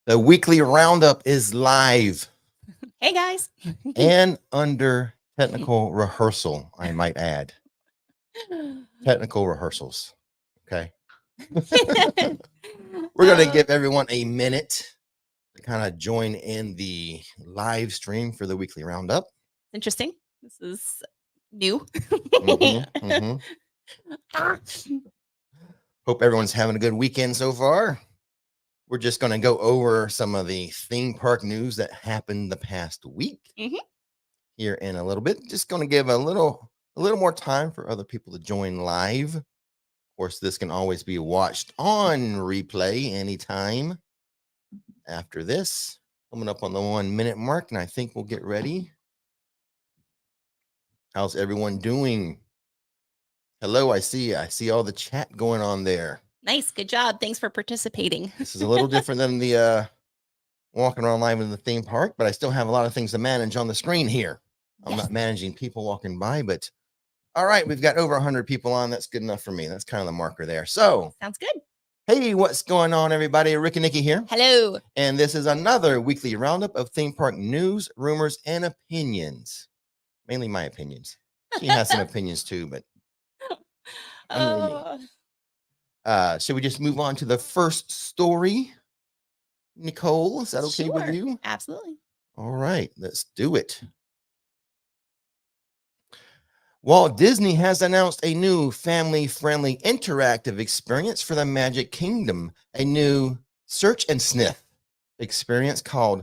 The weekly roundup is live Hey guys. and under technical rehearsal, I might add. Technical rehearsals. Okay. We're going to give everyone a minute to kind of join in the live stream for the weekly roundup. Interesting. This is new. Hope everyone's having a good weekend so far. We're just going to go over some of the theme park news that happened the past week here in a little bit. Just going to give a little more time for other people to join live. Of course, this can always be watched on replay anytime after this. Coming up on the 1 minute mark, and I think we'll get ready. How's everyone doing? Hello, I see all the chat going on there. Nice, good job. Thanks for participating. This is a little different than the walking around live in the theme park, but I still have a lot of things to manage on the screen here. I'm not managing people walking by, but all right, we've got over 100 people on. That's good enough for me. That's kind of the marker there. So sounds good. Hey, what's going on, everybody? Rick and Nikki here. Hello. And this is another weekly roundup of theme park news, rumors, and opinions. Mainly my opinions. She has some opinions too, but should we just move on to the first story? Nicole, is that okay with you? Absolutely. All right, let's do it. Walt Disney has announced a new family-friendly interactive experience for the Magic Kingdom, a new search and sniff experience called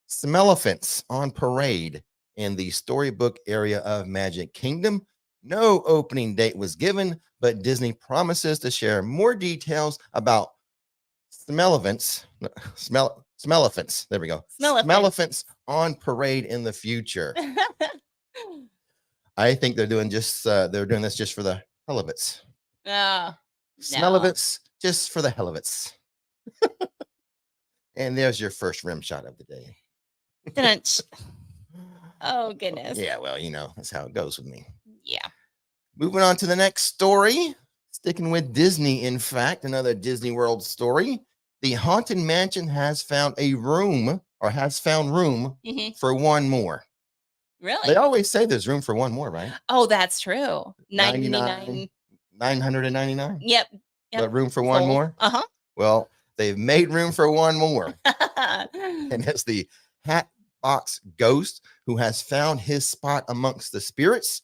Smellephants on Parade in the storybook area of Magic Kingdom. No opening date was given, but Disney promises to share more details about Smellephants. There we go. Smellephants on Parade in the future. I think they're doing this just for the hell of it. Smellephants just for the hell of it. And there's your first rim shot of the day. Oh goodness. Yeah, well, that's how it goes with me. Yeah. Moving on to the next story. Sticking with Disney, in fact, another Disney World story. The Haunted Mansion has found room for one more. Really? They always say there's room for one more, right? Oh, that's true. 999. Yep. But room for one more? Uh-huh. Well, they've made room for one more. And that's the Hatbox Ghost, who has found his spot amongst the spirits.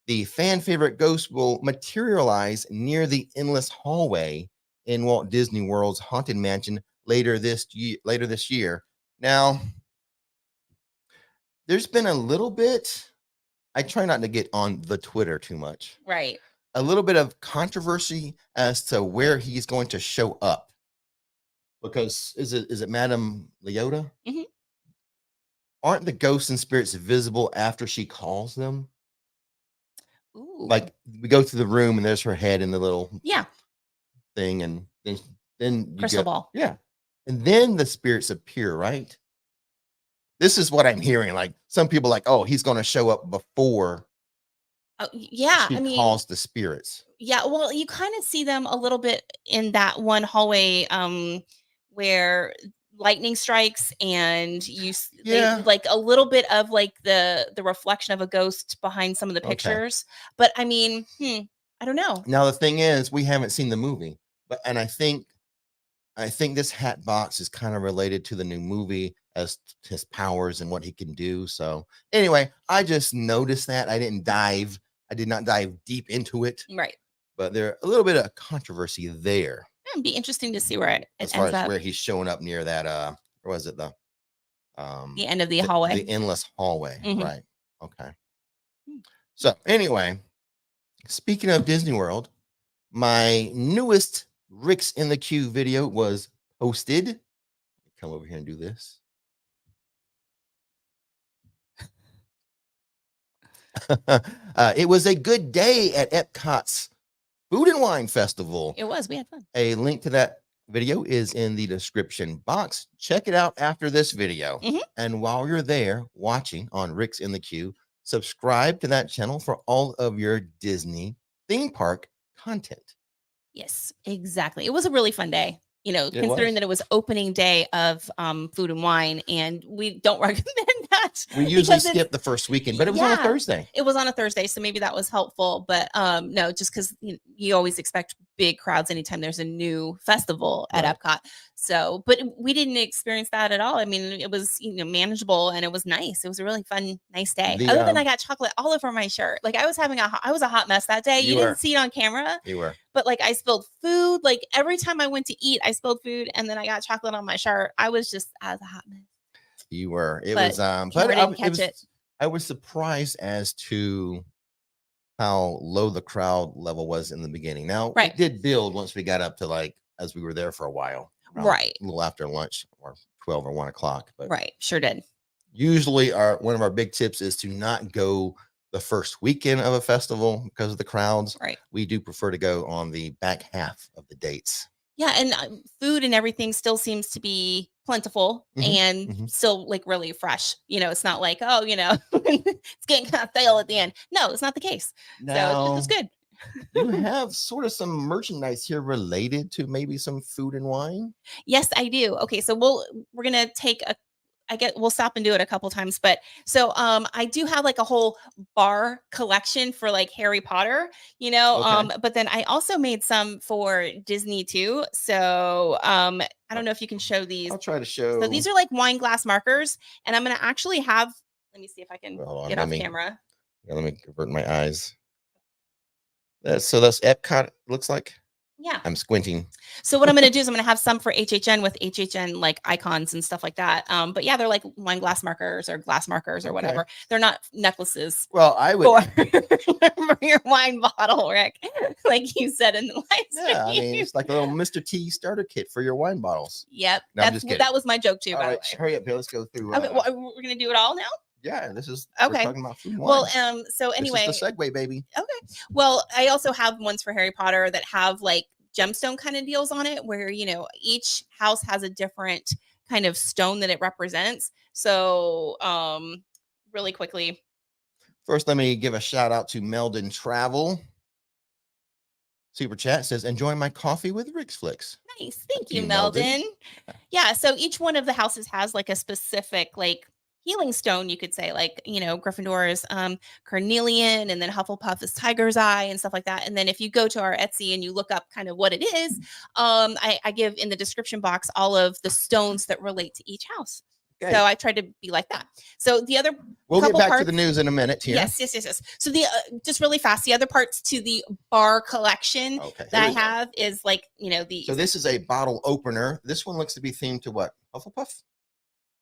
The fan favorite ghost will materialize near the endless hallway in Walt Disney World's Haunted Mansion later this year. Now, there's been a little bit, I try not to get on the Twitter too much. Right. A little bit of controversy as to where he's going to show up. Because is it Madame Leota? Mm-hmm. Aren't the ghosts and spirits visible after she calls them? Ooh. Like we go through the room and there's her head in the little thing, and then crystal ball. Yeah. And then the spirits appear, right? This is what I'm hearing. Like some people like, oh, he's going to show up before. Oh, yeah. She calls the spirits. Yeah. Well, you kind of see them a little bit in that one hallway where lightning strikes and they, like a little bit of like the reflection of a ghost behind some of the pictures. But I mean, I don't know. Now, the thing is, we haven't seen the movie, and I think this hat box is kind of related to the new movie as his powers and what he can do. So anyway, I just noticed that. I did not dive deep into it. Right. But there's a little bit of controversy there. It'd be interesting to see where it as far as where he's showing up near that or was it the end of the hallway? The endless hallway. Right. Okay. So anyway, speaking of Disney World, my newest Rix in the Queue video was posted. Come over here and do this. It was a good day at Epcot's Food and Wine Festival. It was. We had fun. A link to that video is in the description box. Check it out after this video. And while you're there watching on Rix in the Queue, subscribe to that channel for all of your Disney theme park content. Yes, exactly. It was a really fun day. considering that it was opening day of Food and Wine, and we don't recommend that. We usually skip the first weekend, but it was on a Thursday. It was on a Thursday, so maybe that was helpful. But no, just because you always expect big crowds anytime there's a new festival at Epcot. So, but we didn't experience that at all. I mean, it was manageable, and it was nice. It was a really fun, nice day. Other than I got chocolate all over my shirt. Like I was a hot mess that day. You didn't see it on camera. You were. But like I spilled food. Like every time I went to eat, I spilled food, and then I got chocolate on my shirt. I was a hot mess. You were. It was but I was surprised as to how low the crowd level was in the beginning. Now it did build once we got up to as we were there for a while. A little after lunch or 12 or 1 o'clock. But sure did. Usually one of our big tips is to not go the first weekend of a festival because of the crowds. We do prefer to go on the back half of the dates. Yeah, and food and everything still seems to be plentiful and still really fresh. It's not like, it's getting kind of stale at the end. No, it's not the case. Now, so it's good. You have sort of some merchandise here related to maybe some Food and Wine. Yes, I do. Okay, so we're gonna take we'll stop and do it a couple times, but so I do have a whole bar collection for Harry Potter, but then I also made some for Disney too. So I don't know if you can show these. I'll try to show. So these are wine glass markers, and I'm gonna actually have. Let me see if I can get off camera. Yeah, let me convert my eyes. So that's Epcot. Looks like. Yeah. I'm squinting. So what I'm going to do is I'm going to have some for HHN with HHN icons and stuff like that. But yeah, they're wine glass markers or glass markers or whatever. They're not necklaces. Well, I would for your wine bottle, Rick, like you said in the live stream. I mean, it's like a little Mr. T starter kit for your wine bottles. Yep. No, that was my joke too. All right, hurry up here. Let's go through. Okay, well, we're going to do it all now. Yeah, this is okay. We're talking about Food and Wine. Well, so anyway, this is the segue, baby. Okay. Well, I also have ones for Harry Potter that have gemstone kind of deals on it, where each house has a different kind of stone that it represents. So, really quickly. First, let me give a shout out to Meldon Travel. Super chat says, "Enjoying my coffee with Rix Flix." Nice, thank you, Meldon. Yeah. So each one of the houses has a specific healing stone, you could say, Gryffindor is carnelian, and then Hufflepuff is tiger's eye and stuff like that. And then if you go to our Etsy and you look up kind of what it is, I give in the description box all of the stones that relate to each house. Okay. So I tried to be like that. So the other we'll get back to the news in a minute here. Yes. So the just really fast, the other parts to the bar collection that I have is the. So this is a bottle opener. This one looks to be themed to what? Hufflepuff?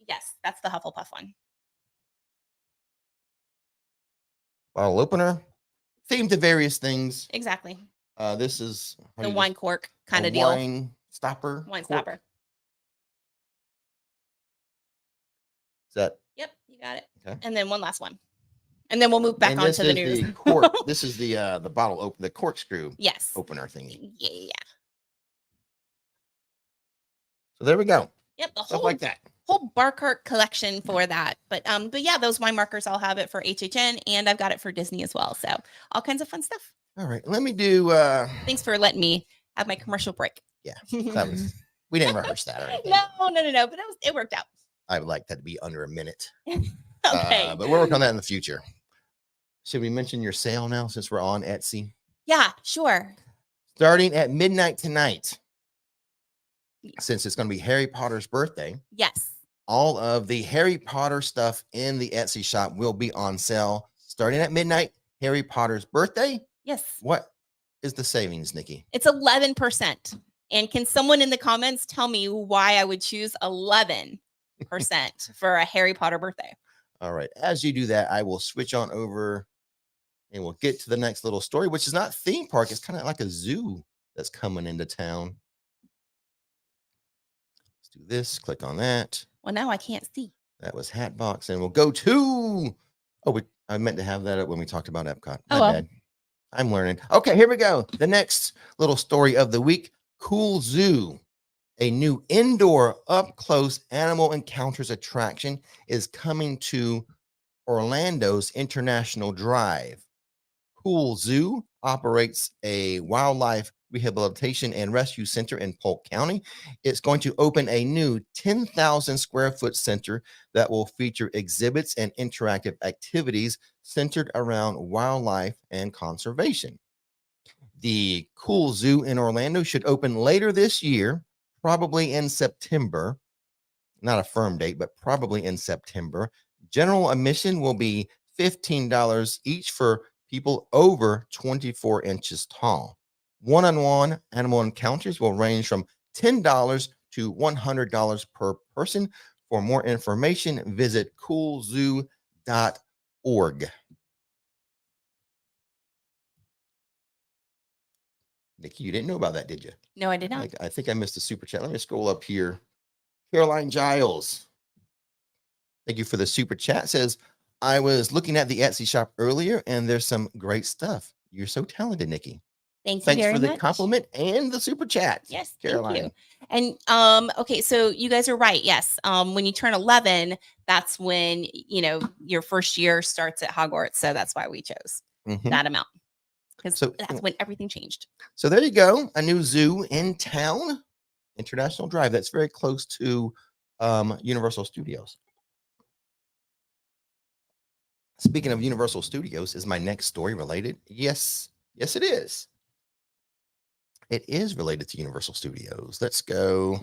Yes, that's the Hufflepuff one. Bottle opener, themed to various things. Exactly. This is the wine cork kind of deal. Wine stopper. Wine stopper. Is that? Yep, you got it. Okay. And then one last one, and then we'll move back on to the news. The cork. This is the bottle open, the corkscrew. Yes. Opener thingy. Yeah. So there we go. Yep. The Stuff like that. Whole bar cart collection for that. But yeah, those wine markers, I'll have it for HHN, and I've got it for Disney as well. So all kinds of fun stuff. All right. Let me do thanks for letting me have my commercial break. Yeah. We didn't rehearse that or anything. No, but it worked out. I would like that to be under a minute. Okay. But we'll work on that in the future. Should we mention your sale now since we're on Etsy? Yeah, sure. Starting at midnight tonight, since it's going to be Harry Potter's birthday. Yes. All of the Harry Potter stuff in the Etsy shop will be on sale starting at midnight. Harry Potter's birthday. Yes. What is the savings, Nikki? It's 11%. And can someone in the comments tell me why I would choose 11% for a Harry Potter birthday? All right. As you do that, I will switch on over and we'll get to the next little story, which is not theme park. It's kind of like a zoo that's coming into town. Let's do this. Click on that. Well, now I can't see. That was Hatbox. And we'll go to... I meant to have that up when we talked about Epcot. My bad. I'm learning. Okay, here we go. The next little story of the week. Cool Zoo. A new indoor up-close animal encounters attraction is coming to Orlando's International Drive. Cool Zoo operates a wildlife Rehabilitation and Rescue Center in Polk County. It's going to open a new 10,000 square foot center that will feature exhibits and interactive activities centered around wildlife and conservation. The Cool Zoo in Orlando should open later this year, probably in September. Not a firm date, but probably in September. General admission will be $15 each for people over 24 inches tall. One-on-one animal encounters will range from $10 to $100 per person. For more information, visit coolzoo.org. Nikki, you didn't know about that, did you? No, I did not. I think I missed a super chat. Let me scroll up here. Caroline Giles, thank you for the super chat. Says, I was looking at the Etsy shop earlier and there's some great stuff. You're so talented, Nikki. Thanks for the compliment and the super chat. Yes, Caroline. Thank you. And okay, so you guys are right. Yes, when you turn 11, that's when your first year starts at Hogwarts. So that's why we chose that amount, because that's when everything changed. So there you go, a new zoo in town, International Drive. That's very close to Universal Studios. Speaking of Universal Studios, is my next story related? Yes, it is. It is related to Universal Studios. Let's go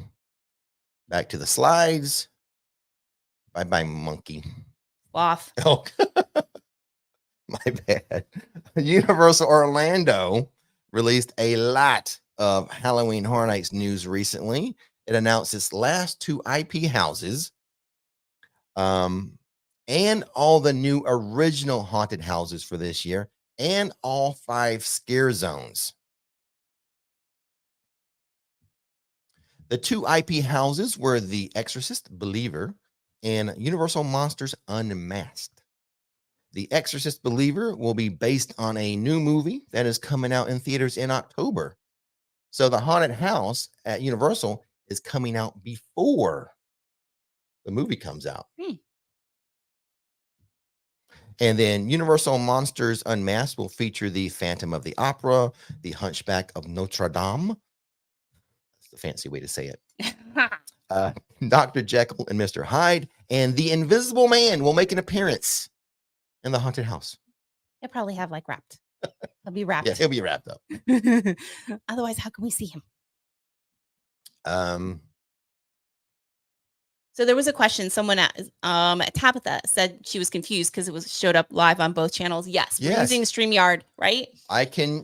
back to the slides. Bye-bye, monkey. Off. Oh, my bad. Universal Orlando released a lot of Halloween Horror Nights news recently. It announced its last 2 IP houses, and all the new original haunted houses for this year, and all 5 scare zones. The 2 IP houses were The Exorcist Believer and Universal Monsters Unmasked. The Exorcist Believer will be based on a new movie that is coming out in theaters in October. So the haunted house at Universal is coming out before the movie comes out. And then Universal Monsters Unmasked will feature the Phantom of the Opera, the Hunchback of Notre Dame. That's the fancy way to say it. Dr. Jekyll and Mr. Hyde, and the Invisible Man will make an appearance in the haunted house. He'll probably have wrapped. He'll be wrapped. Yeah, he'll be wrapped up. Otherwise, how can we see him? So there was a question. Someone Tabitha said she was confused because it showed up live on both channels. Yes, we're using StreamYard, right? I can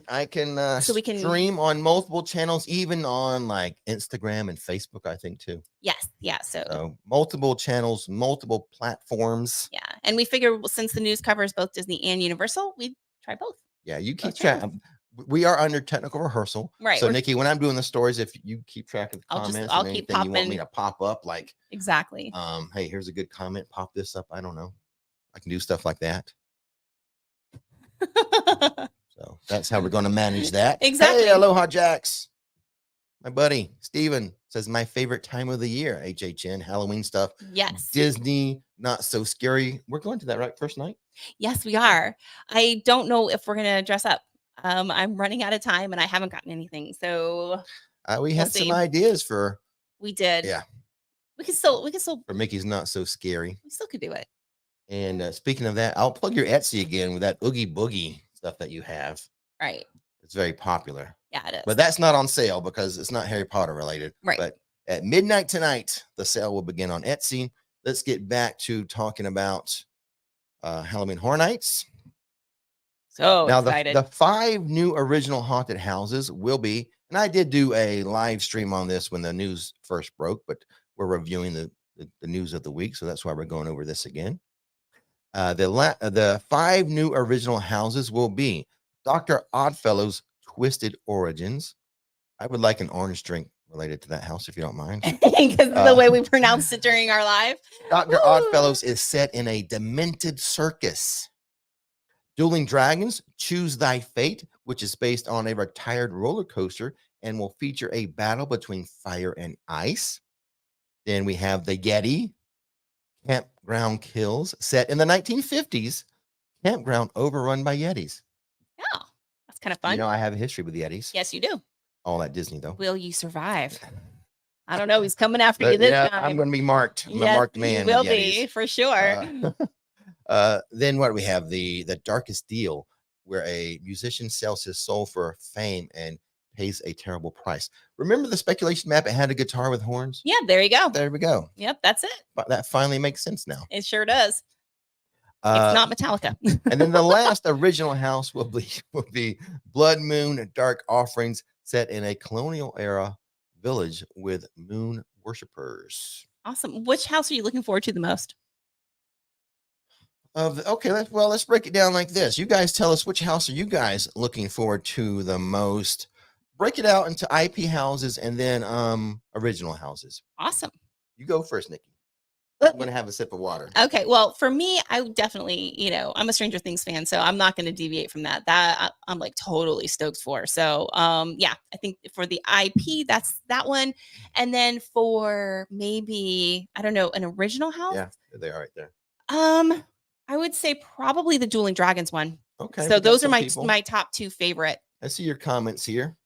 so we can stream on multiple channels, even on Instagram and Facebook, I think too. Yes, yeah. So multiple channels, multiple platforms. Yeah, and we figure since the news covers both Disney and Universal, we try both. Yeah, you keep track. We are under technical rehearsal, right? So Nikki, when I'm doing the stories, if you keep track of the comments, I'll keep popping. You want me to pop up, exactly. Hey, here's a good comment. Pop this up. I don't know. I can do stuff like that. So that's how we're going to manage that. Exactly. Hey, aloha, Jax. My buddy Steven says my favorite time of the year. HHN Halloween stuff. Yes. Disney, not so scary. We're going to that right first night. Yes, we are. I don't know if we're going to dress up. I'm running out of time and I haven't gotten anything. So we had some ideas for. We did. Yeah. We can still for Mickey's Not So Scary. We still could do it. And speaking of that, I'll plug your Etsy again with that Oogie Boogie stuff that you have. Right. It's very popular. Yeah, it is. But that's not on sale because it's not Harry Potter related. Right. But at midnight tonight, the sale will begin on Etsy. Let's get back to talking about Halloween Horror Nights. So now excited. The 5 new original haunted houses will be, and I did do a live stream on this when the news first broke, but we're reviewing the news of the week, so that's why we're going over this again. The 5 new original houses will be Dr. Oddfellow's Twisted Origins. I would like an orange drink related to that house, if you don't mind. Because of the way we pronounced it during our live. Dr. Oddfellows is set in a demented circus. Dueling Dragons, Choose Thy Fate, which is based on a retired roller coaster and will feature a battle between fire and ice. Then we have The Yeti, Campground Kills, set in the 1950s. Campground overrun by Yetis. Oh, that's kind of fun. You know, I have a history with Yetis. Yes, you do. all at Disney though. Will you survive? I don't know. He's coming after you this time. I'm going to be marked. I'm a Yes, marked man. you will with Yetis. be for sure. Then what do we have? The darkest deal, where a musician sells his soul for fame and pays a terrible price. Remember the speculation map? It had a guitar with horns. Yeah, there you go. There we go. Yep, that's it. But that finally makes sense now. It sure does. It's not Metallica. And then the last original house will be Blood Moon Dark Offerings, set in a colonial era village with moon worshippers. Awesome. Which house are you looking forward to the most? Okay, let's break it down like this. You guys tell us, which house are you guys looking forward to the most? Break it out into IP houses and then original houses. Awesome. You go first, Nikki. I'm going to have a sip of water. Okay. Well, for me, I definitely, I'm a Stranger Things fan, so I'm not going to deviate from that. I'm like totally stoked for. So, yeah, I think for the IP, that's that one. And then for maybe, I don't know, an original house. Yeah, they are right there. I would say probably the Dueling Dragons one. Okay. So those are my top two favorite. I see your comments here.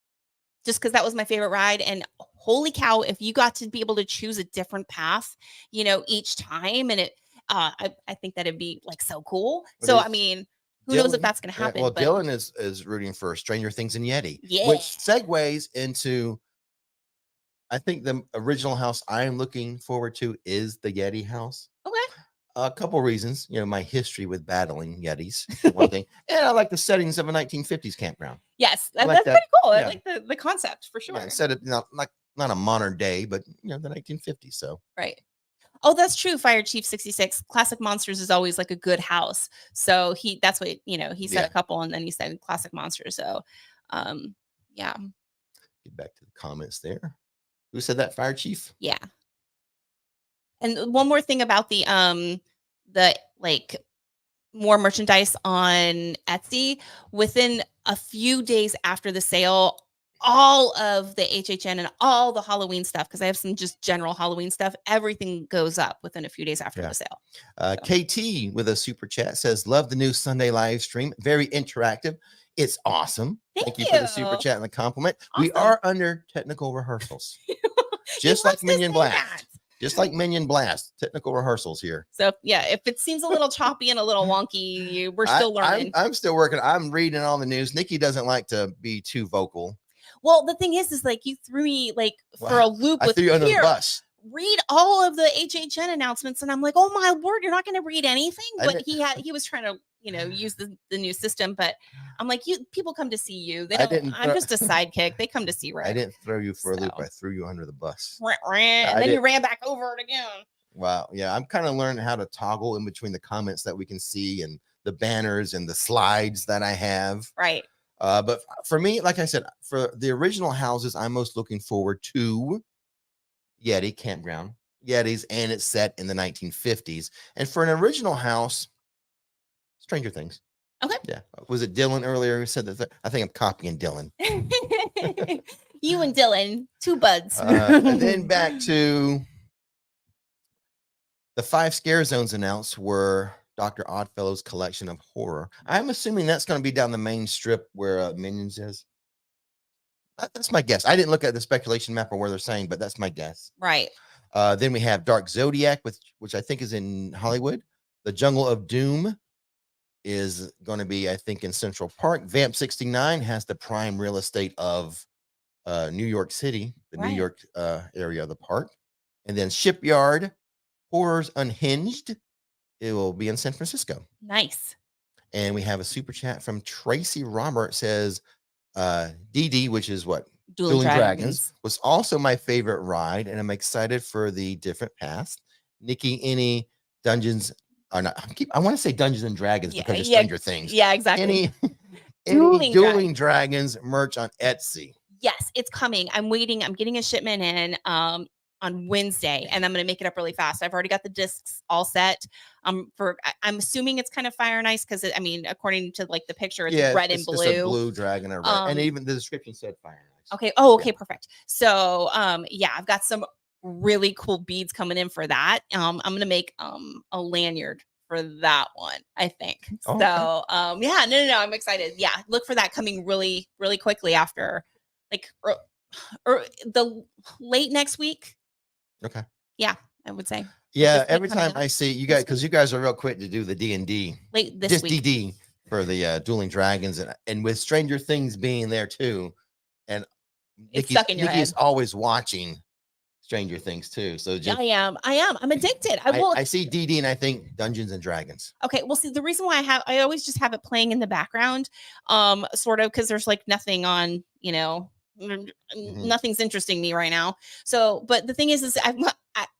Just because that was my favorite ride, and holy cow, if you got to be able to choose a different path, each time, and I think that it'd be like so cool. So I mean, who knows if that's going to happen? Well, Dylan is rooting for Stranger Things and Yeti, yeah, which segues into, I think the original house I'm looking forward to is the Yeti house. Okay. A couple reasons, my history with battling Yetis, one thing, and I like the settings of a 1950s campground. Yes, that's pretty cool. Yeah. I like the concept for sure. Yeah, instead of not a modern day, but the 1950s. So right. Oh, that's true. Fire Chief 66 Classic Monsters is always like a good house. So that's what he said a couple, and then he said Classic Monsters. So, yeah. Get back to the comments there. Who said that? Fire Chief? Yeah. And one more thing about the like more merchandise on Etsy. Within a few days after the sale, all of the HHN and all the Halloween stuff, because I have some just general Halloween stuff, everything goes up within a few days after the sale. KT with a super chat says, love the new Sunday live stream. Very interactive. It's awesome. Thank you for the super chat and the compliment. Awesome. We are under technical rehearsals. Just like Minion Blast. Just like Minion Blast, technical rehearsals here. So yeah, if it seems a little choppy and a little wonky, we're still learning. I'm still working. I'm reading all the news. Nikki doesn't like to be too vocal. Well, the thing is like you threw me for a loop with threw you under the bus. Read all of the HHN announcements, and I'm like, oh my word, you're not going to read anything. But he was trying to use the new system, but I'm like, people come to see you. I'm just a sidekick. They come to see Rick. I didn't throw you for a loop. I threw you under the bus. And then you ran back over it again. Wow. Yeah. I'm kind of learning how to toggle in between the comments that we can see and the banners and the slides that I have. Right. But for me, like I said, for the original houses, I'm most looking forward to Yeti Campground, Yetis, and it's set in the 1950s. And for an original house, Stranger Things. Okay. Yeah. Was it Dylan earlier who said that? I think I'm copying Dylan. You and Dylan, two buds. And then back to the 5 scare zones announced were Dr. Oddfellow's collection of horror. I'm assuming that's going to be down the main strip where Minions is. That's my guess. I didn't look at the speculation map or where they're saying, but that's my guess. Right. Then we have Dark Zodiac, which I think is in Hollywood. The Jungle of Doom is going to be, I think, in Central Park. Vamp 69 has the prime real estate of New York City, the New York area of the park. And then Shipyard Horrors Unhinged, it will be in San Francisco. Nice. And we have a super chat from Tracy Robert, says DD, which is what? Dueling Dragons, was also my favorite ride, and I'm excited for the different paths. Nikki, any Dungeons are not? I want to say Dungeons and Dragons because of Stranger Things. Yeah, exactly. Any Dueling Dragons merch on Etsy? Yes, it's coming. I'm waiting. I'm getting a shipment in on Wednesday, and I'm going to make it up really fast. I've already got the discs all set. I'm assuming it's kind of fire and ice because according to like the picture, it's red and blue. It's a blue dragon or red, and even the description said fire and ice. Okay. Oh, okay, perfect. So, I've got some really cool beads coming in for that. I'm going to make a lanyard for that one, I think. Okay. So, no, I'm excited. Yeah, look for that coming really, really quickly after, like or the late next week. Okay. Yeah, I would say. Yeah, every time I see you guys, because you guys are real quick to do the D&D. Late this just week. DD for the Dueling Dragons, and with Stranger Things being there too, and Nikki's always watching Stranger Things too. So just, I am. I'm addicted. I see DD and I think Dungeons and Dragons. Okay, well, see, the reason why I always just have it playing in the background, sort of, because there's like nothing on, nothing's interesting me right now. So, but the thing is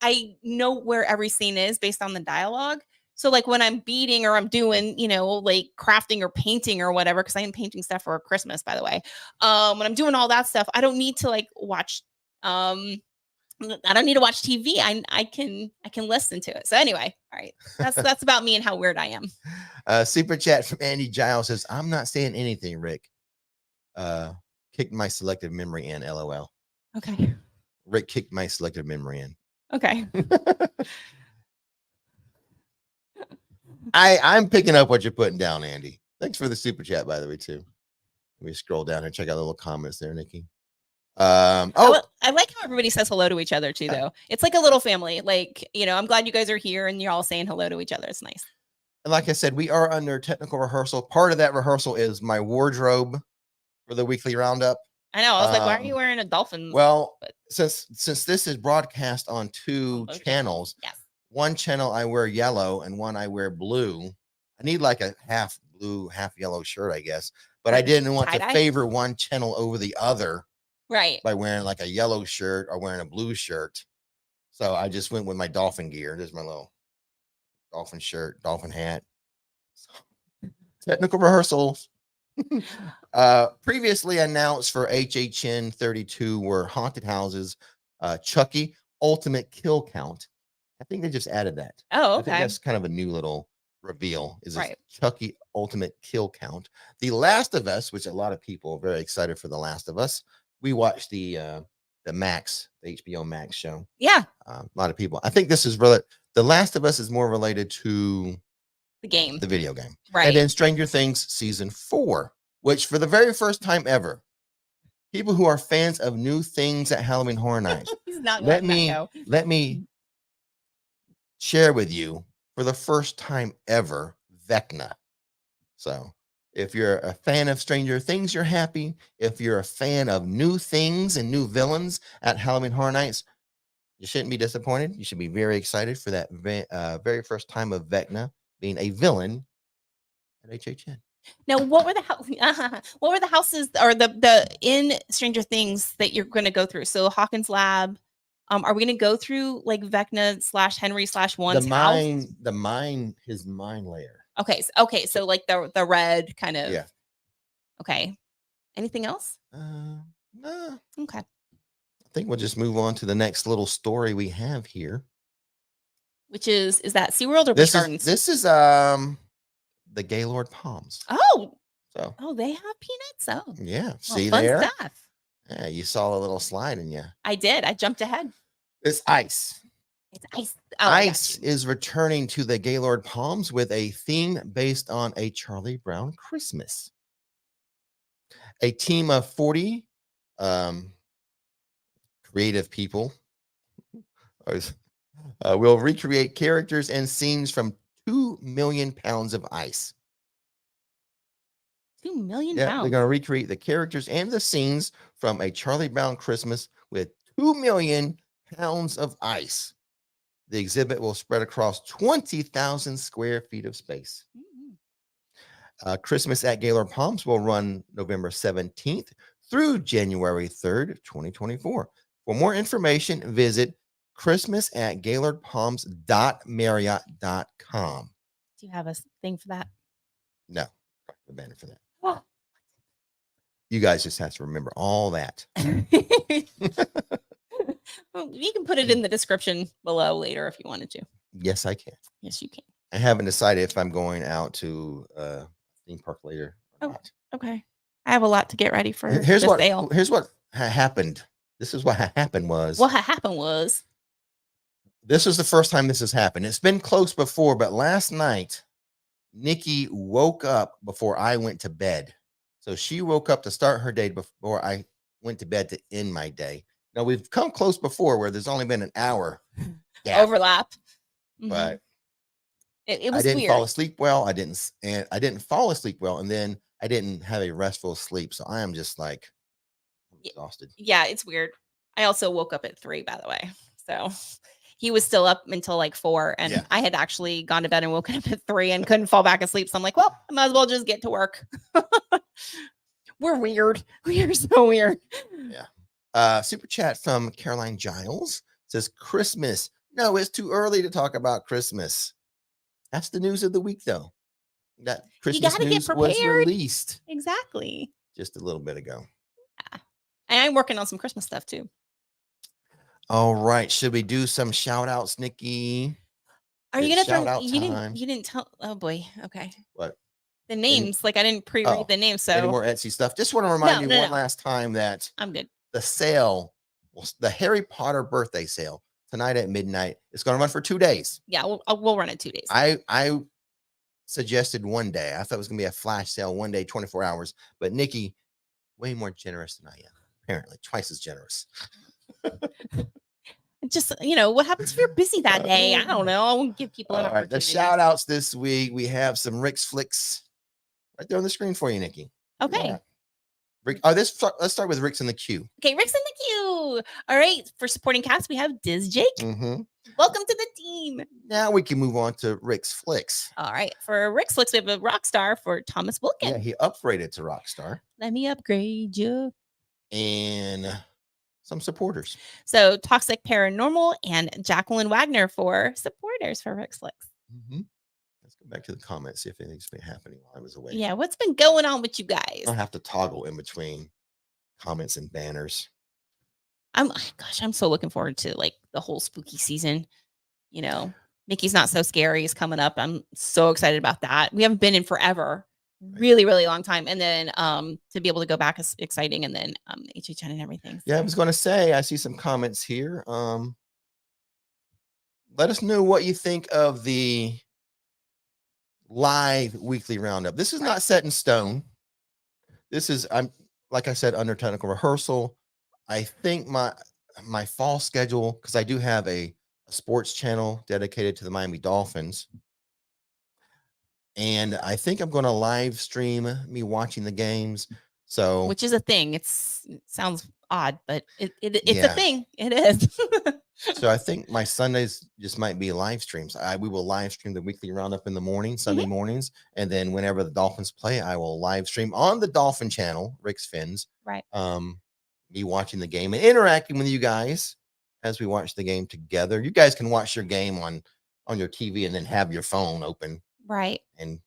I know where every scene is based on the dialogue. So like when I'm beating or I'm doing, like crafting or painting or whatever, because I am painting stuff for Christmas, by the way. When I'm doing all that stuff, I don't need to like watch. I don't need to watch TV. I can listen to it. So anyway, all right, that's about me and how weird I am. Super chat from Andy Giles says, "I'm not saying anything, Rick. Kicked my selective memory in. LOL." Okay. Rick kicked my selective memory in. Okay. I'm picking up what you're putting down, Andy. Thanks for the super chat, by the way, too. Let me scroll down and check out the little comments there, Nikki. I like how everybody says hello to each other too, though. It's like a little family. Like, I'm glad you guys are here and you're all saying hello to each other. It's nice. And like I said, we are under technical rehearsal. Part of that rehearsal is my wardrobe for the weekly roundup. I know. I was like, why are you wearing a dolphin? Well, since this is broadcast on two channels, yes. One channel I wear yellow and one I wear blue. I need like a half blue, half yellow shirt, I guess. But I didn't want to favor one channel over the other. Right. By wearing like a yellow shirt or wearing a blue shirt. So I just went with my dolphin gear. There's my little dolphin shirt, dolphin hat. Technical rehearsals. Previously announced for HHN 32 were haunted houses, Chucky, ultimate kill count. I think they just added that. Oh, okay. I think that's kind of a new little reveal. Is right. Chucky ultimate kill count. The Last of Us, which a lot of people are very excited for The Last of Us. We watched the Max, the HBO Max show. Yeah. A lot of people. I think this is really The Last of Us is more related to the game, the video game. Right. And then Stranger Things season 4, which for the very first time ever, people who are fans of new things at Halloween Horror Nights, let me share with you for the first time ever, Vecna. So if you're a fan of Stranger Things, you're happy. If you're a fan of new things and new villains at Halloween Horror Nights, you shouldn't be disappointed. You should be very excited for that very first time of Vecna being a villain at HHN. Now, what were the houses or the in Stranger Things that you're going to go through? So Hawkins Lab. Are we going to go through like Vecna / Henry / one's house? His mine layer. Okay. So like the red kind of. Yeah. Okay. Anything else? No. Okay. I think we'll just move on to the next little story we have here. Which is that SeaWorld or Busch Gardens? This is the Gaylord Palms. Oh. So. Oh, they have peanuts. Oh. Yeah. See fun there? Stuff. Yeah, you saw a little slide in you. I did. I jumped ahead. It's ice. It's ice. Oh, ice is returning to the Gaylord Palms with a theme based on a Charlie Brown Christmas. A team of 40 creative people will recreate characters and scenes from 2 million pounds of ice. 2 million pounds? Yeah, they're going to recreate the characters and the scenes from a Charlie Brown Christmas with 2 million pounds of ice. The exhibit will spread across 20,000 square feet of space. Mm-hmm. Christmas at Gaylord Palms will run November 17th through January 3rd, 2024. For more information, visit christmas@gaylordpalms.marriott.com. Do you have a thing for that? No, a banner for that. Oh. You guys just have to remember all that. Well, you can put it in the description below later if you wanted to. Yes, I can. Yes, you can. I haven't decided if I'm going out to theme park later or not. Okay. I have a lot to get ready for. Here's what happened. This is what happened was. What happened was. This is the first time this has happened. It's been close before, but last night, Nikki woke up before I went to bed. So she woke up to start her day before I went to bed to end my day. Now we've come close before where there's only been an hour gap, overlap. but it I was didn't weird. fall asleep well. I didn't fall asleep well, and then I didn't have a restful sleep. So I am just like exhausted. Yeah, it's weird. I also woke up at 3, by the way. So he was still up until like 4, and I had actually gone to bed and woken up at 3 and couldn't fall back asleep. So I'm like, well, I might as well just get to work. We're weird. We are so weird. Yeah. Super chat from Caroline Giles says Christmas. No, it's too early to talk about Christmas. That's the news of the week, though. That Christmas news was released exactly just a little bit ago. Yeah. And I'm working on some Christmas stuff too. All right. Should we do some shout outs, Nikki? Are you gonna shout out time? You didn't tell. Oh boy. Okay. What? The names. Like I didn't pre-read the names. So any more Etsy stuff. Just want to remind you one last time that I'm good. The sale, the Harry Potter birthday sale tonight at midnight, it's going to run for 2 days. Yeah, we'll run it 2 days. I suggested 1 day. I thought it was going to be a flash sale 1 day, 24 hours. But Nikki, way more generous than I am. Apparently, twice as generous. Just, what happens if you're busy that day? I don't know. I won't give people an opportunity. The shout outs this week, we have some Rix Flix right there on the screen for you, Nikki. Okay. Let's start with Rix in the queue. Okay, Rix in the queue. All right. For supporting cast, we have Diz Jake. Mm-hmm. Welcome to the team. Now we can move on to Rix Flix. All right. For Rix Flix, we have a rock star for Thomas Wilkin. Yeah, he upgraded to rock star. Let me upgrade you. And some supporters. So Toxic Paranormal and Jacqueline Wagner for supporters for Rix Flix. Mm-hmm. Let's go back to the comments, see if anything's been happening while I was away. Yeah, what's been going on with you guys? I'll have to toggle in between comments and banners. I'm so looking forward to like the whole spooky season. Mickey's Not So Scary is coming up. I'm so excited about that. We haven't been in forever. Really, really long time. And then to be able to go back is exciting. And then HHN and everything. So. Yeah, I was going to say, I see some comments here. Let us know what you think of the live weekly roundup. This is not set in stone. This is, like I said, under technical rehearsal. I think my fall schedule, because I do have a sports channel dedicated to the Miami Dolphins. And I think I'm going to live stream me watching the games. So, which is a thing. It sounds odd, but it's a thing. It is. So I think my Sundays just might be live streams. We will live stream the weekly roundup in the morning, Sunday mornings, and then whenever the Dolphins play, I will live stream on the Dolphin channel, Rix Fins. Right. Me watching the game and interacting with you guys as we watch the game together. You guys can watch your game on your TV and then have your phone open. Right. And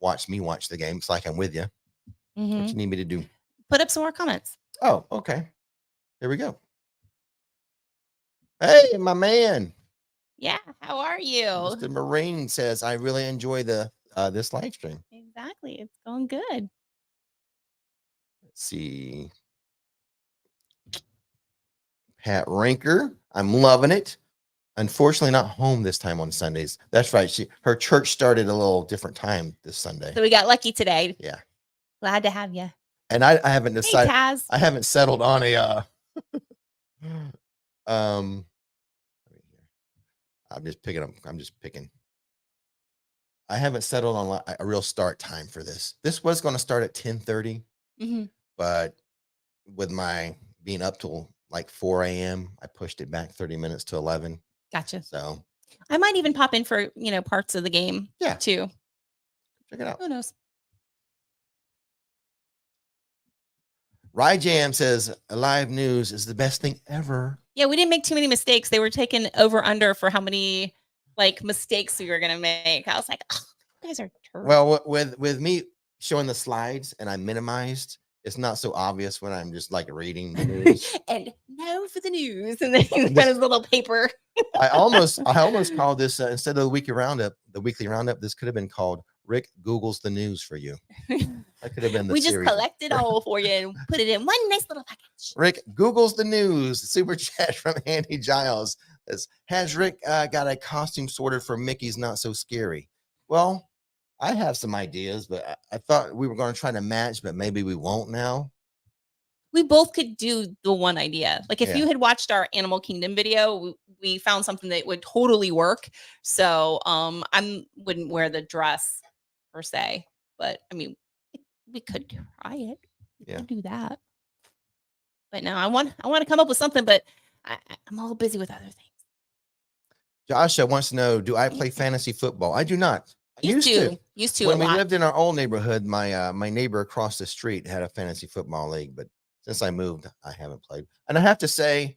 watch me watch the game. It's like I'm with you. Mm-hmm. What you need me to do? Put up some more comments. Oh, okay. Here we go. Hey, my man. Yeah, how are you? Mr. Marine says, I really enjoy this live stream. Exactly. It's going good. Let's see. Pat Ranker, I'm loving it. Unfortunately, not home this time on Sundays. That's right. Her church started a little different time this Sunday. So we got lucky today. Yeah. Glad to have you. And I haven't decided. Hey, Taz. I haven't settled on a I'm just picking. I haven't settled on a real start time for this. This was going to start at 10:30, but with my being up till like 4 a.m., I pushed it back 30 minutes to 11. Gotcha. So I might even pop in for parts of the game. Yeah. Too. Check it out. Who knows? Ryjam says live news is the best thing ever. Yeah, we didn't make too many mistakes. They were taken over under for how many mistakes we were gonna make. I was like, oh, you guys are terrible. Well, with me showing the slides and I minimized, it's not so obvious when I'm just reading the news. And now for the news, and then he's got his little paper. I almost called this instead of the weekly roundup. This could have been called Rick Googles the news for you. That could have been the we series. Just collect it all for you and put it in one nice little package. Rick Googles the news. Super chat from Andy Giles says, has Rick got a costume sorted for Mickey's Not So Scary? Well, I have some ideas, but I thought we were going to try to match, but maybe we won't now. We both could do the one idea. Like if Yeah. you had watched our Animal Kingdom video, we found something that would totally work. So I wouldn't wear the dress per se, but I mean, we could try it. We Yeah. could do that. But no, I want to come up with something, but I'm a little busy with other things. Joshua wants to know, do I play fantasy football? I do not. I used to. Used to When a we lot. lived in our old neighborhood, my neighbor across the street had a fantasy football league, but since I moved, I haven't played. And I have to say,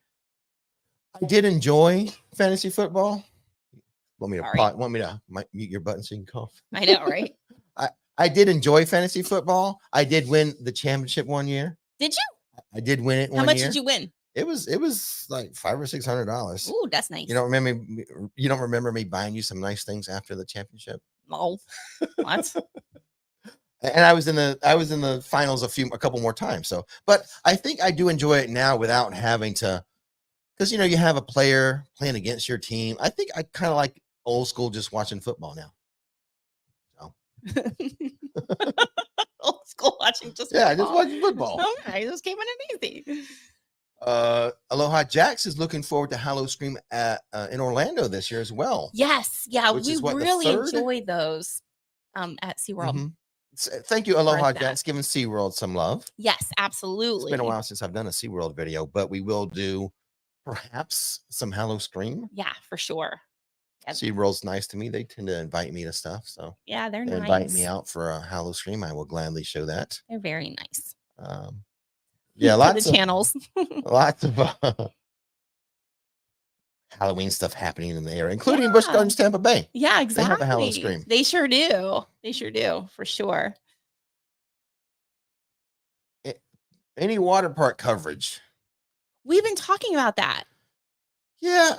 I did enjoy fantasy football. Want me to mute your button so you can cough? I know, right? I did enjoy fantasy football. I did win the championship one year. Did you? I did win it. How much did you win? It was like $500 or $600. Ooh, that's nice. You don't remember me buying you some nice things after the championship? Oh, what? And I was in the finals a couple more times. So, but I think I do enjoy it now without having to, because you have a player playing against your team. I think I kind of like old school, just watching football now. So. Old school watching just watching football. Okay, just keeping it easy. Aloha Jax is looking forward to Halloween in Orlando this year as well. Yes, yeah, we really enjoyed those at SeaWorld. Mm-hmm. Thank you, Aloha Jax, giving SeaWorld some love. Yes, absolutely. It's been a while since I've done a SeaWorld video, but we will do perhaps some Halloween. Yeah, for sure. SeaWorld's nice to me. They tend to invite me to stuff. So yeah, they're nice. Invite me out for a Halloween. I will gladly show that. They're very nice. Yeah, lots of channels. Lots of Halloween stuff happening in the area, including Busch Gardens, Tampa Bay. Yeah, exactly. They have a Halloween. They sure do. They sure do, for sure. Any water park coverage? We've been talking about that. Yeah,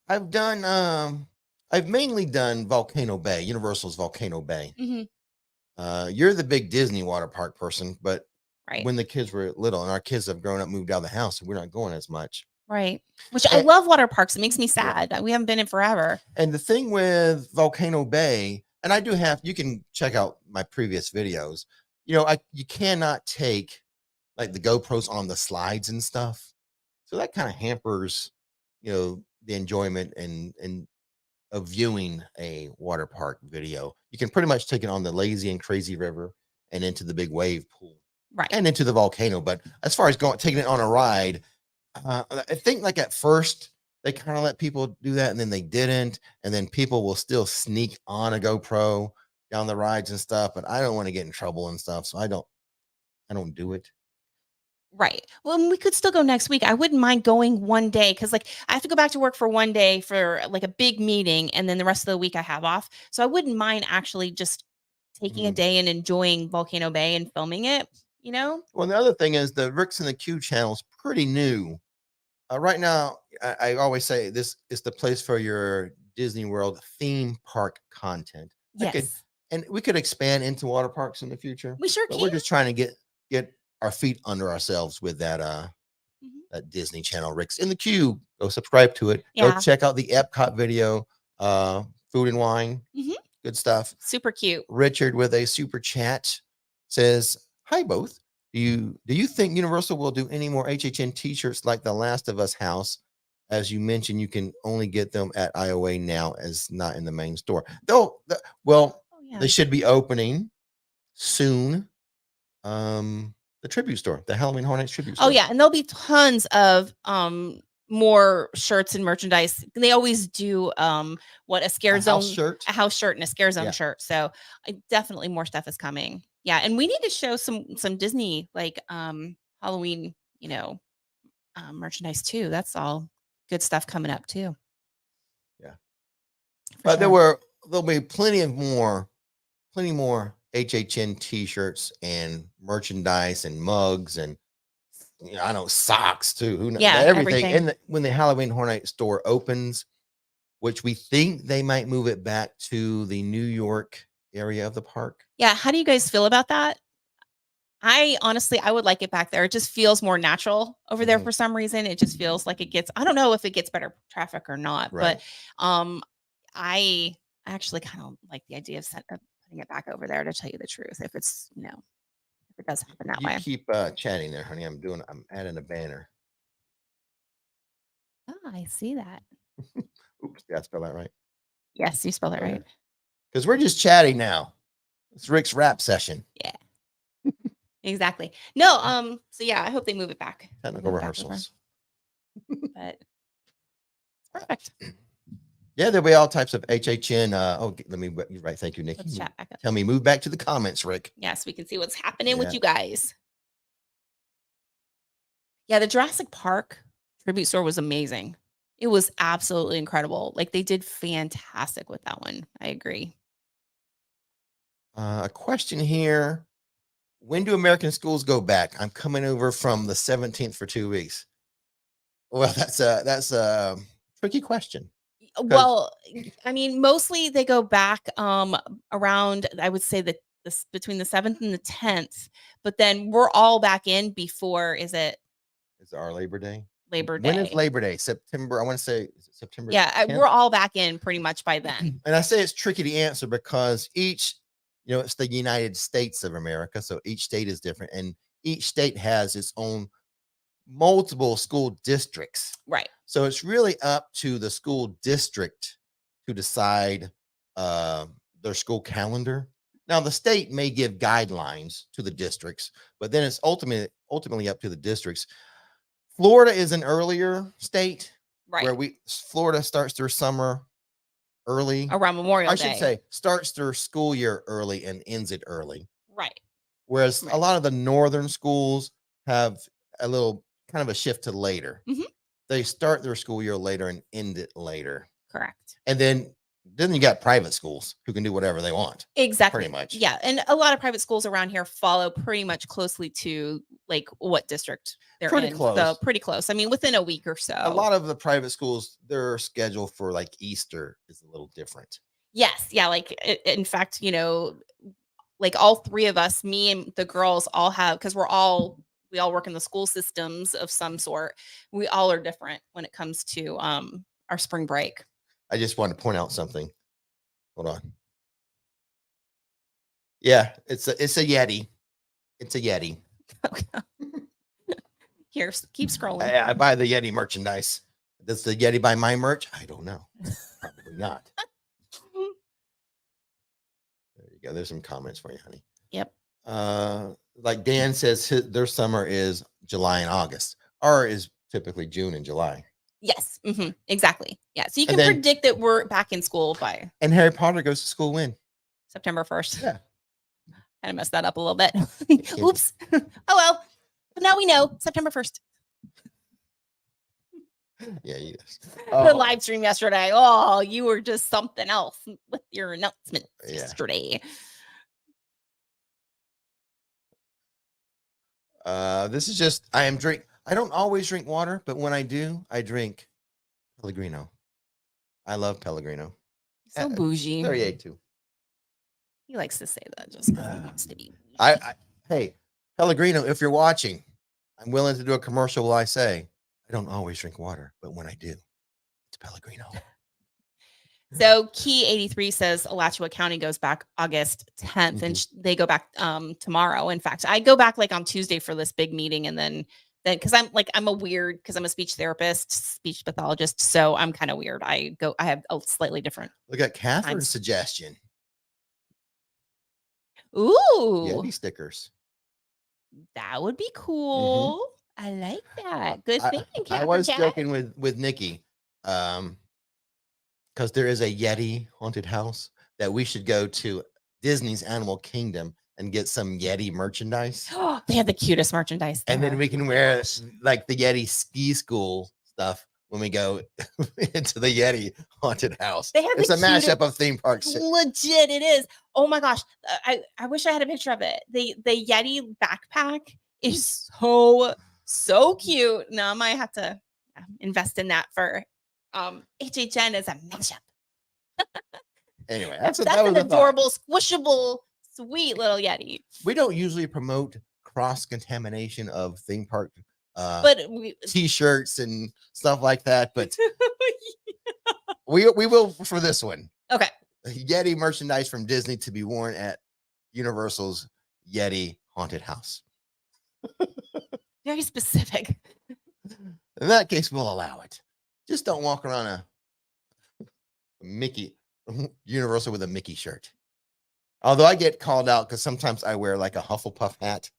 I've done. I've mainly done Volcano Bay, Universal's Volcano Bay. Mm-hmm. You're the big Disney water park person, but right. When the kids were little, and our kids have grown up, moved out of the house, so we're not going as much. Right. I love water parks. It makes me sad that we haven't been in forever. And the thing with Volcano Bay, and I do you can check out my previous videos. You cannot take like the GoPros on the slides and stuff. So that kind of hampers, the enjoyment and of viewing a water park video. You can pretty much take it on the lazy and crazy river and into the big wave pool. Right. And into the volcano. But as far as taking it on a ride, I think like at first they kind of let people do that and then they didn't. And then people will still sneak on a GoPro down the rides and stuff. But I don't want to get in trouble and stuff. So I don't do it. Right. Well, we could still go next week. I wouldn't mind going one day because I have to go back to work for one day for like a big meeting. And then the rest of the week I have off. So I wouldn't mind actually just taking a day and enjoying Volcano Bay and filming it. Well, the other thing is the Rix and the Q channel is pretty new. Right now, I always say this is the place for your Disney World theme park content. Yes. And we could expand into water parks in the future. We sure can. We're just trying to get our feet under ourselves with that that Disney Channel, Rix in the Q. Go subscribe to it. Yeah. Go check out the Epcot video, Food and Wine. Mm-hmm. Good stuff. Super cute. Richard with a super chat says, hi, both. Do you think Universal will do any more HHN t-shirts like the Last of Us house? As you mentioned, you can only get them at IOA now, as not in the main store. They should be opening soon. The tribute store, the Halloween Hornets tribute store. Oh yeah, and there'll be tons of more shirts and merchandise. They always do a scare zone shirt, a house shirt, and a scare zone shirt. So definitely more stuff is coming. Yeah, and we need to show some Disney Halloween, merchandise too. That's all good stuff coming up too. Yeah, but sure. There'll be plenty more HHN t-shirts and merchandise and mugs and socks too. Who knows? Yeah, everything. And when the Halloween Hornet store opens, which we think they might move it back to the New York area of the park. Yeah, how do you guys feel about that? I would like it back there. It just feels more natural over there for some reason. It just feels like I don't know if it gets better traffic or not, right. But I actually kind of like the idea of putting it back over there, to tell you the truth. If it's it does happen that You way. keep chatting there, honey. I'm adding a banner. Oh, I see that. Oops, did I spell that right? Yes, you spelled it right. Because we're just chatting now. It's Rick's rap session. Yeah. Exactly. No, so yeah, I hope they move it back. Technical rehearsals. But perfect. Yeah, there'll be all types of HHN. Let me right. Thank you, Nikki. Let's chat back up. Tell me, move back to the comments, Rick. Yes, we can see what's happening with you guys. Yeah, the Jurassic Park tribute store was amazing. It was absolutely incredible. Like they did fantastic with that one. I agree. A question here. When do American schools go back? I'm coming over from the 17th for 2 weeks. Well, that's a tricky question. Well, I mean, mostly they go back around, I would say that this between the 7th and the 10th, but then we're all back in before is our Labor Day? Labor Day. When is Labor Day? September. I want to say September. Yeah, 10th? we're all back in pretty much by then. And I say it's tricky to answer because it's the United States of America. So each state is different and each state has its own multiple school districts. Right. So it's really up to the school district to decide their school calendar. Now the state may give guidelines to the districts, but then it's ultimately up to the districts. Florida is an earlier state, right? Where Florida starts their summer early around Memorial Day. I should say starts their school year early and ends it early. Right. Whereas a lot of the northern schools have a little kind of a shift to later. Mm-hmm. They start their school year later and end it later. Correct. And then you got private schools who can do whatever they want. Exactly. Pretty much. Yeah. And a lot of private schools around here follow pretty much closely to like what district they're pretty in. Close. So pretty close. I mean, within a week or so. A lot of the private schools, their schedule for like Easter is a little different. Yes. Yeah. Like in fact, like all three of us, me and the girls all have, because we all work in the school systems of some sort. We all are different when it comes to our spring break. I just want to point out something. Hold on. Yeah, it's a Yeti. It's a Yeti. Here, keep scrolling. I buy the Yeti merchandise. Does the Yeti buy my merch? I don't know. Probably not. There you go. There's some comments for you, honey. Yep. Like Dan says, their summer is July and August. Ours is typically June and July. Yes, exactly. Yeah, so you can predict that we're back in school by. And Harry Potter goes to school when? September 1st. Yeah. Kind of messed that up a little bit. Oops. Oh well. But now we know September 1st. Yeah, yes. The live stream yesterday. Oh, you were just something else with your announcement yesterday. This is just I don't always drink water, but when I do, I drink Pellegrino. I love Pellegrino. So bougie. 38 He likes to say that just because he wants to be. Hey, Pellegrino, if you're watching, I'm willing to do a commercial while I say I don't always drink water, but when I do, it's Pellegrino. So Key 83 says Alachua County goes back August 10th and they go back tomorrow. In fact, I go back like on Tuesday for this big meeting. And then because I'm a speech therapist, speech pathologist. So I'm kind of weird. I have a slightly different. Look at Catherine's suggestion. Ooh. Yeti stickers. That would be cool. I like that. Good thing. I was joking with Nikki. Because there is a Yeti haunted house that we should go to Disney's Animal Kingdom and get some Yeti merchandise. They have the cutest merchandise there. And then we can wear like the Yeti ski school stuff when we go into the Yeti haunted house. It's a mashup of theme parks. Legit, it is. Oh my gosh. I wish I had a picture of it. The Yeti backpack is so cute. Now I might have to invest in that for HHN as a mashup. Anyway, that's an adorable, squishable, sweet little Yeti. We don't usually promote cross-contamination of theme park t-shirts and stuff like that, but we will for this one. Okay. Yeti merchandise from Disney to be worn at Universal's Yeti haunted house. Very specific. In that case, we'll allow it. Just don't walk around a Mickey Universal with a Mickey shirt. Although I get called out because sometimes I wear like a Hufflepuff hat.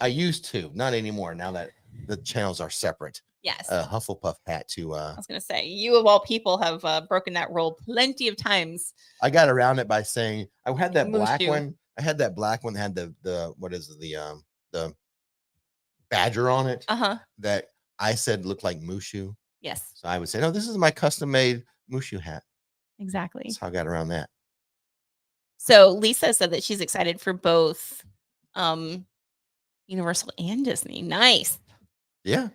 I used to, not anymore. Now that the channels are separate. Yes. A Hufflepuff hat to. I was gonna say, you of all people have broken that rule plenty of times. I got around it by saying I had that black Mushu. one. I had that black one that had the what is it, the badger on it. That I said looked like Mushu. Yes. So I would say, no, this is my custom made Mushu hat. Exactly. That's how I got around that. So Lisa said that she's excited for both Universal and Disney. Nice. Yeah.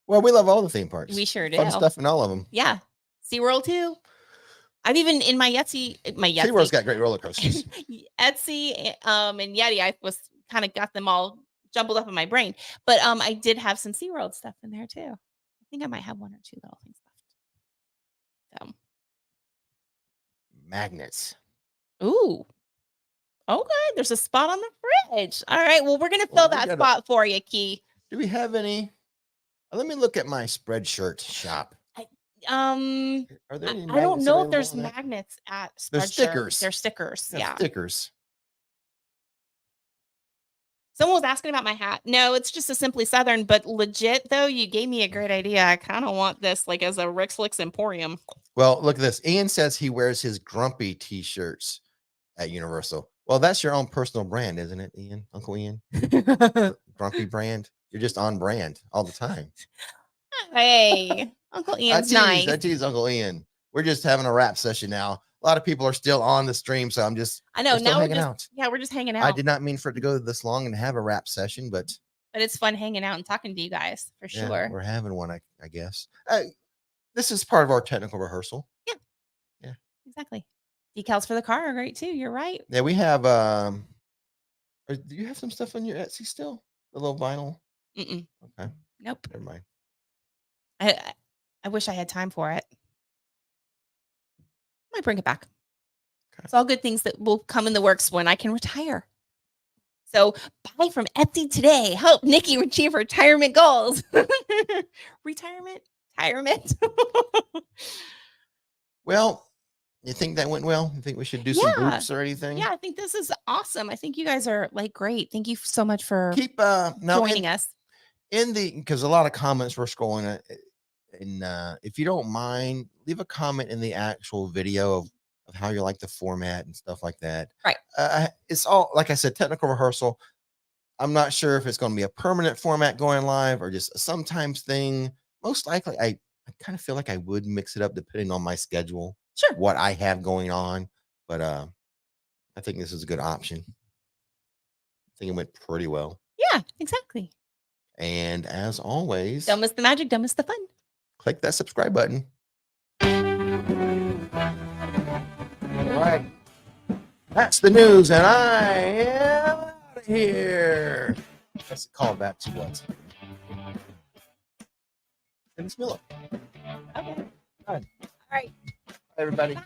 Well, we love all the theme parks. We sure do. Fun stuff in all of them. Yeah. SeaWorld too. I've even in my Etsy. SeaWorld's got great roller coasters. Etsy and Yeti, I was kind of got them all jumbled up in my brain. But I did have some SeaWorld stuff in there too. I think I might have one or two little things left. So magnets. Ooh. Okay. There's a spot on the fridge. All right. Well, we're gonna fill that spot for you, Key. Do we have any? Let me look at my Spreadshirt shop. Are there any I don't know if there's magnets at Spreadshirt. There's stickers. They're stickers. Yeah. Stickers. Someone was asking about my hat. No, it's just a Simply Southern, but legit though, you gave me a great idea. I kind of want this like as a RixFlix Emporium. Well, look at this. Ian says he wears his Grumpy t-shirts at Universal. Well, that's your own personal brand, isn't it, Ian? Uncle Ian? Grumpy brand. You're just on brand all the time. Hey, Uncle Ian's nice. I tease Uncle Ian. We're just having a rap session now. A lot of people are still on the stream, so I know now we're just we're just hanging out. I did not mean for it to go this long and have a rap session, but it's fun hanging out and talking to you guys for sure. We're having one, I guess. This is part of our technical rehearsal. Yeah, exactly. Decals for the car are great too. You're right. Yeah, we have. Do you have some stuff on your Etsy still? The little vinyl. Okay. Nope. Never mind. I wish I had time for it. Might bring it back. Okay. It's all good things that will come in the works when I can retire. So buy from Etsy today. Help Nikki achieve her retirement goals. Retirement? Well, you think that went well? You think we should do some groups or anything? Yeah, I think this is awesome. I think you guys are like great. Thank you so much for joining us. Because a lot of comments were scrolling, and if you don't mind, leave a comment in the actual video of how you like the format and stuff like that. Right. It's all, like I said, technical rehearsal. I'm not sure if it's going to be a permanent format going live or just a sometimes thing. Most likely, I kind of feel like I would mix it up depending on my schedule. Sure. What I have going on. But I think this is a good option. I think it went pretty well. Yeah, exactly. And as always, don't miss the magic, don't miss the fun. Click that subscribe button. All right. That's the news, and I am out of here. Let's call back to what? Dennis Miller. Okay. All right. All right. Everybody.